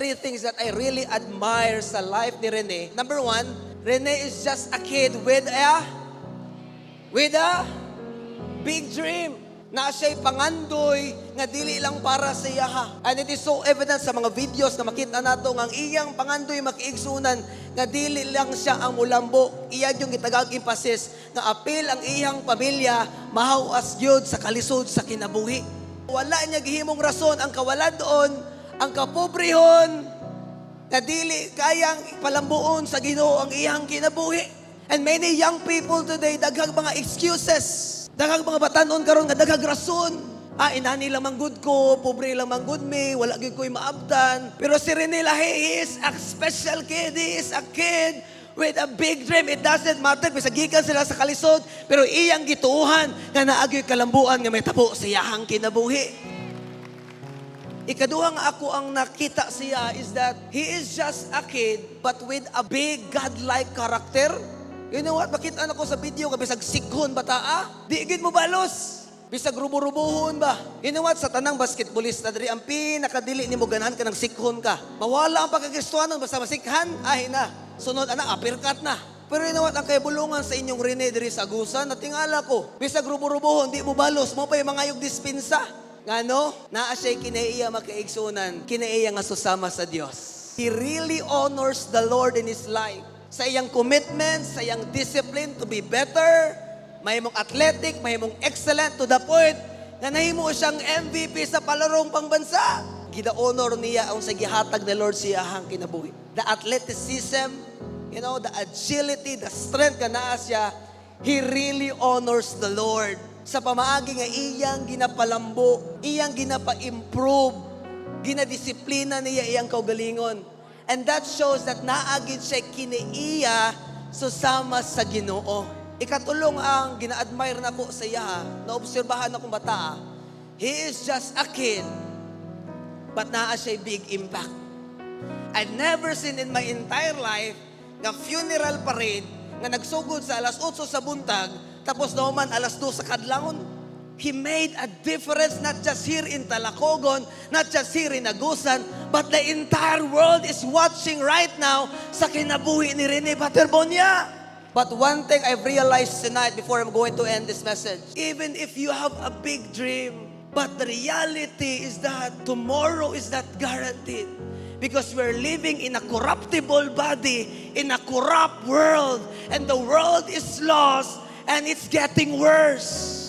three things that I really admire sa life ni Rene. Number one, Rene is just a kid with a big dream. Na siya'y pangandoy nga dili lang para sa iya ha. And it is so evident sa mga videos na makita nato nga ang iyang pangandoy makiigsunan nga dili lang siya ang mulambo. Iya yung gitagag emphasis nga apil ang iyang pamilya mahawas gyud sa kalisod sa kinabuhi. Wala niya gihimong rason ang kawalad doon, ang kapobrehon nga dili kayang palambuon sa Ginoo ang iyang kinabuhi. And many young people today daghang mga excuses. Daghang mga batanon karon nga daghang rason. Inani lang manggod ko, pobre lang manggod me, wala gyud ko'y maabtan. Pero si Rene Lahi, he is a special kid. He is a kid with a big dream. It doesn't matter kung sagikan sila sa kalisod, pero iyang gituuhan nga naagyo'y kalambuan nga may tabo sa iyahang kinabuhi. Ikaduha nga ako ang nakita siya is that he is just a kid but with a big God-like character. You know what? Makita na ko sa video ka bisag sikhon bata di gid mo balos. Bisag rubo-rubohon ba? You know what? Sa tanang basketballista diri ang pinakadili nimo ganahan ka ng sikhon ka. Mawala ang pagkakristohanon basta masikhan, na. Sunod uppercut na. Pero you know what? Ang kaibulungan sa inyong Rene diri sa Agusan, natingala ko. Bisag rubo-rubohon, di mo balos, mo pa yung mga yung dispensa. Ngano? Naa siya'y kinaiya makaigsunan, kinaiya nga susama sa Dios. He really honors the Lord in his life. Sa iyang commitment, sa iyang discipline to be better, mahimong athletic, mahimong excellent to the point na nahimo siyang MVP sa palarong pangbansa. Gida-honor niya ang sa gihatag ni Lord siya hang kinabuhi. The athleticism, the agility, the strength ka naa siya, he really honors the Lord. Sa pamaagi nga iyang ginapalambo, iyang ginapa-improve, ginadisiplina niya iyang kaugalingon. And that shows that naagid siya kinaiya susama sa Ginoo. Ikatulong ang gina-admire na ko sa iya, naobserbahan akong bata. He is just a kid, but naa siya big impact. I've never seen in my entire life nga funeral parade nga nagsugod sa alas 8 sa buntag, tapos nauman alas 2 sa kadlawon. He made a difference not just here in Talacogon, not just here in Agusan, but the entire world is watching right now sa kinabuhi ni Rene Paterbonia. But one thing I've realized tonight before I'm going to end this message, even if you have a big dream, but the reality is that tomorrow is not guaranteed. Because we're living in a corruptible body, in a corrupt world, and the world is lost, and it's getting worse.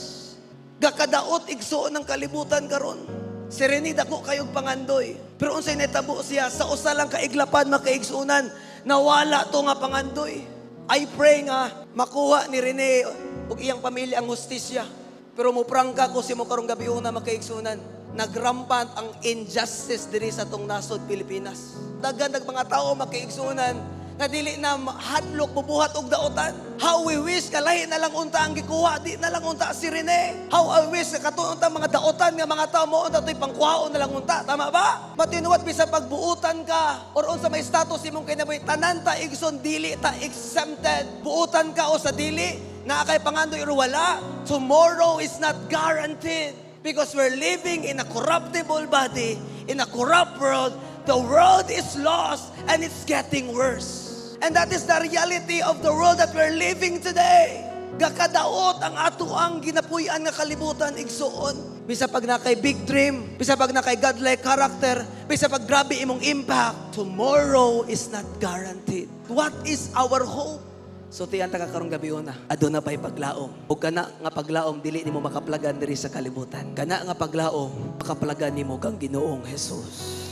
Gakadaot igsuon ng kalibutan karon. Si Rene dako kayog pangandoy. Pero unsay natabo siya sa usa lang kaiglapan makaigsunan, nawala to nga pangandoy. I pray nga makuha ni Rene ug iyang pamilya ang hustisya. Pero muprangka ko si mo karong gabi una makaigsunan. Nagrampant ang injustice diri sa tong nasod Pilipinas. Daghan mga tao makaigsunan na dili na hadlok bubuhat og daotan. How we wish kalahi na lang unta ang gikuha, di na lang unta si Rene. How I wish katuon ta mga daotan nga mga tao mo unta toy pangkuhaon na lang unta, tama ba? Matinuwat bisan pagbuutan ka or unsa may status imong kinabuhi, tanan ta igsoon dili ta exempted. Buutan ka o sa dili, naa kay pangandoy or wala. Tomorrow is not guaranteed because we're living in a corruptible body, in a corrupt world. The world is lost and it's getting worse. And that is the reality of the world that we're living today. Gakadaot ang ato ang ginapuy-an nga kalibutan igsuon. Bisa pag na kay big dream, bisa pag na kay godlike character, bisa pag grabe imong impact, tomorrow is not guaranteed. What is our hope? So tiyan ta karong gabi una, aduna pay paglaom. Ug kana nga paglaom dili nimo makaplagan diri sa kalibutan. Kana nga paglaom makaplagan nimo kang Ginoong Jesus.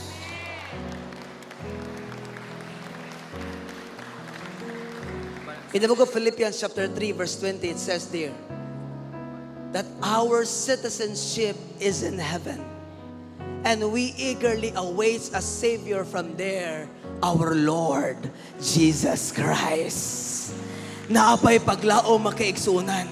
In the book of Philippians chapter 3 verse 20, it says there that our citizenship is in heaven and we eagerly await a Savior from there, our Lord Jesus Christ. Naapay paglaom makaigsunan.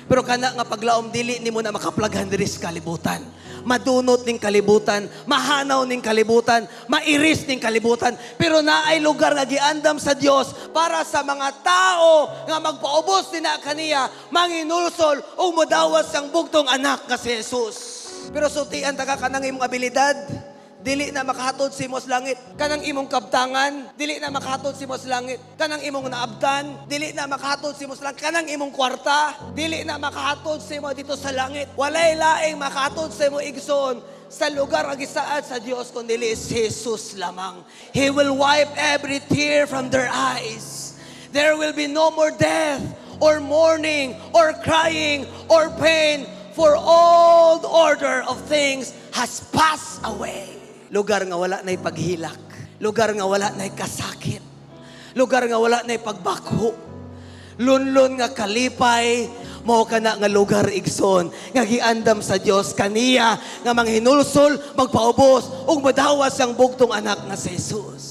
Pero kana nga paglaom dili nimo na makaplaghan diri sa kalibutan. Madunot ning kalibutan, mahanaw ning kalibutan, mairis ning kalibutan. Pero naay lugar nga giandam sa Dios para sa mga tao nga magpaubos din na kaniya, manginulsol o modawas ang bugtong anak nga si Jesus. Pero sutian ta ka kanang imong abilidad, dili na makahatod si mo sa langit. Kanang imong kabtangan, dili na makahatod si mo sa langit. Kanang imong naabtan, dili na makahatod si mo sa langit. Kanang imong kwarta, dili na makahatod si mo dito sa langit. Walay laing makahatod si mo igsoon sa lugar ang gisaad sa Dios kundi si Jesus lamang. He will wipe every tear from their eyes. There will be no more death or mourning or crying or pain, for all the order of things has passed away. Lugar nga wala na'y paghilak. Lugar nga wala na'y kasakit. Lugar nga wala na'y pagbakho. Lunlon nga kalipay, mao kana nga lugar igsoon nga giandam sa Dios kaniya nga manghinulsol, magpaubos ug madawas ang bugtong anak nga si Jesus.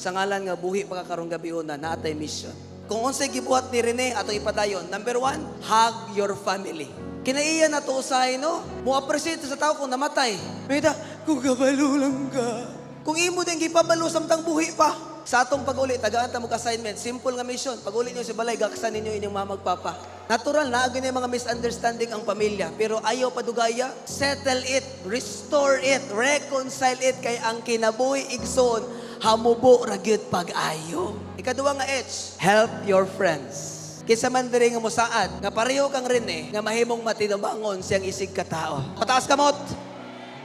Sa ngalan nga buhi pagkakarong gabiuna natay mission. Kung unsay gibuhat ni Rene ato ipadayon, number 1, hug your family. Kinaiya na to usay, no? Mo-appreciate sa tao kung namatay. Meda, kung kabalo lang ka. Kung imo din gipabalo samtang buhi pa. Sa atong pag-uli, tagaan ta mo assignment. Simple nga mission. Pag-uli niyo si balay, gaksan ninyo inyong mga magpapa. Natural na, agad yung mga misunderstanding ang pamilya. Pero ayaw padugaya, settle it, restore it, reconcile it, kay ang kinabuhi igsoon, hamubo ragyod pag-ayo. Ikaduwa nga H, help your friends. Kisa man diri nga mosaad, nga pareho kang Rene, nga mahimong matinabangon siyang isig katao. Pataas kamot.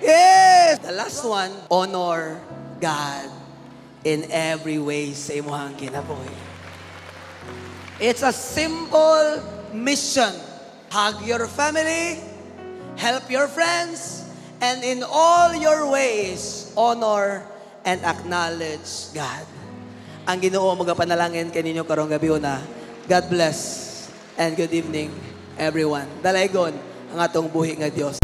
Yes! The last one, honor God in every way sa imuhang kinabuhi. It's a simple mission. Hug your family, help your friends, and in all your ways, honor and acknowledge God. Ang Ginoo magapanalangin kaninyo karong gabiuna. God bless and good evening, everyone. Dalaygon ang atong buhi nga Dios.